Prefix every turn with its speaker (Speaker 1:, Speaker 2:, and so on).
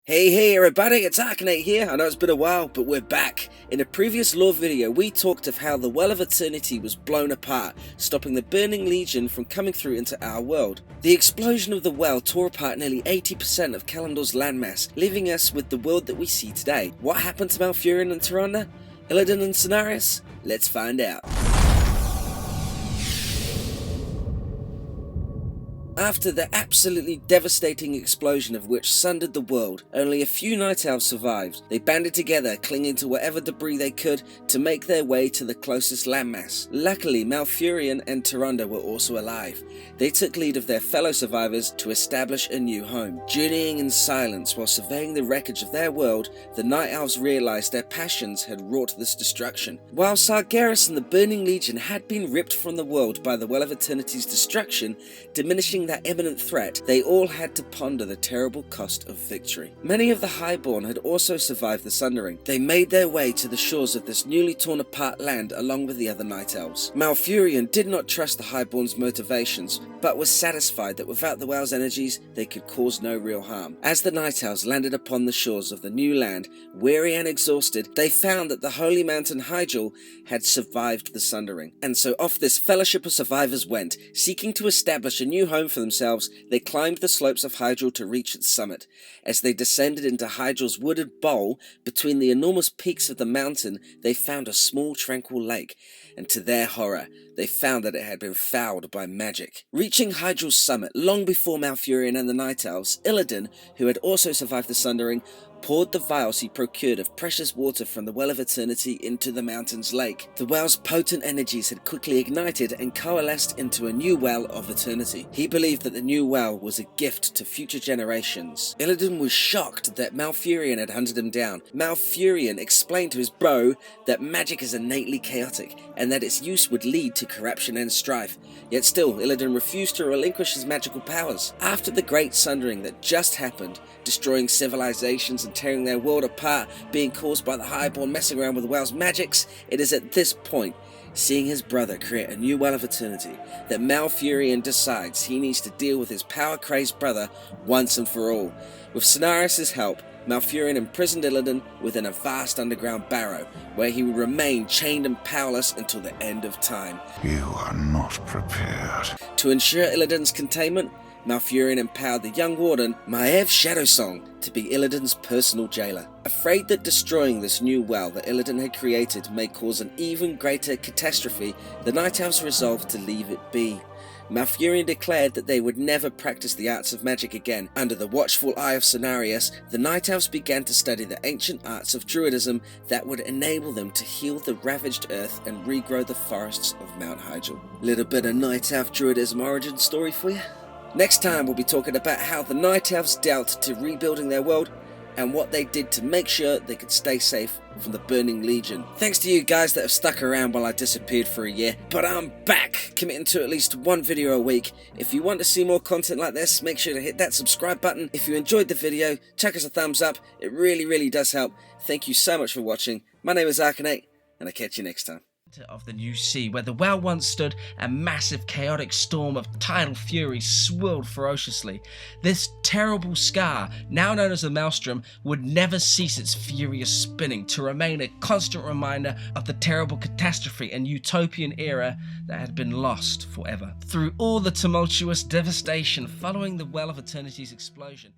Speaker 1: Hey everybody, it's Arcanate here. I know it's been a while, but we're back. In a previous lore video, we talked of how the Well of Eternity was blown apart, stopping the Burning Legion from coming through into our world. The explosion of the well tore apart nearly 80% of Kalimdor's landmass, leaving us with the world that we see today. What happened to Malfurion and Tyrande? Illidan and Cenarius? Let's find out. After the absolutely devastating explosion of which sundered the world, only a few Night Elves survived. They banded together, clinging to whatever debris they could to make their way to the closest landmass. Luckily, Malfurion and Tyrande were also alive. They took lead of their fellow survivors to establish a new home. Journeying in silence while surveying the wreckage of their world, the Night Elves realized their passions had wrought this destruction. While Sargeras and the Burning Legion had been ripped from the world by the Well of Eternity's destruction, diminishing that imminent threat, they all had to ponder the terrible cost of victory. Many of the Highborn had also survived the sundering. They made their way to the shores of this newly torn apart land along with the other Night Elves. Malfurion did not trust the Highborn's motivations, but was satisfied that without the well's energies, they could cause no real harm. As the Night Elves landed upon the shores of the new land, weary and exhausted, they found that the holy mountain Hyjal had survived the sundering. And so off this fellowship of survivors went, seeking to establish a new home for themselves. They climbed the slopes of Hyjal to reach its summit. As they descended into Hyjal's wooded bowl, between the enormous peaks of the mountain, they found a small tranquil lake, and to their horror, they found that it had been fouled by magic. Reaching Hyjal's summit long before Malfurion and the Night Elves, Illidan, who had also survived the sundering, poured the vials he procured of precious water from the Well of Eternity into the mountain's lake. The well's potent energies had quickly ignited and coalesced into a new Well of Eternity. He believed that the new well was a gift to future generations. Illidan was shocked that Malfurion had hunted him down. Malfurion explained to his bro that magic is innately chaotic and that its use would lead to corruption and strife. Yet still, Illidan refused to relinquish his magical powers. After the great sundering that just happened, destroying civilizations and tearing their world apart, being caused by the Highborn messing around with the well's magics, it is at this point, seeing his brother create a new Well of Eternity, that Malfurion decides he needs to deal with his power-crazed brother once and for all. With Cenarius' help, Malfurion imprisoned Illidan within a vast underground barrow, where he would remain chained and powerless until the end of time.
Speaker 2: You are not prepared.
Speaker 1: To ensure Illidan's containment, Malfurion empowered the young warden, Maiev Shadowsong, to be Illidan's personal jailer. Afraid that destroying this new well that Illidan had created may cause an even greater catastrophe, the Night Elves resolved to leave it be. Malfurion declared that they would never practice the arts of magic again. Under the watchful eye of Cenarius, the Night Elves began to study the ancient arts of druidism that would enable them to heal the ravaged earth and regrow the forests of Mount Hyjal. Little bit of Night Elf druidism origin story for you. Next time we'll be talking about how the Night Elves dealt to rebuilding their world and what they did to make sure they could stay safe from the Burning Legion. Thanks to you guys that have stuck around while I disappeared for a year, but I'm back, committing to at least one video a week. If you want to see more content like this, make sure to hit that subscribe button. If you enjoyed the video, chuck us a thumbs up. It really does help. Thank you so much for watching. My name is Arcanate, and I'll catch you next time.
Speaker 3: Of the new sea, where the well once stood, a massive chaotic storm of tidal fury swirled ferociously. This terrible scar, now known as the Maelstrom, would never cease its furious spinning, to remain a constant reminder of the terrible catastrophe and utopian era that had been lost forever. Through all the tumultuous devastation following the Well of Eternity's explosion,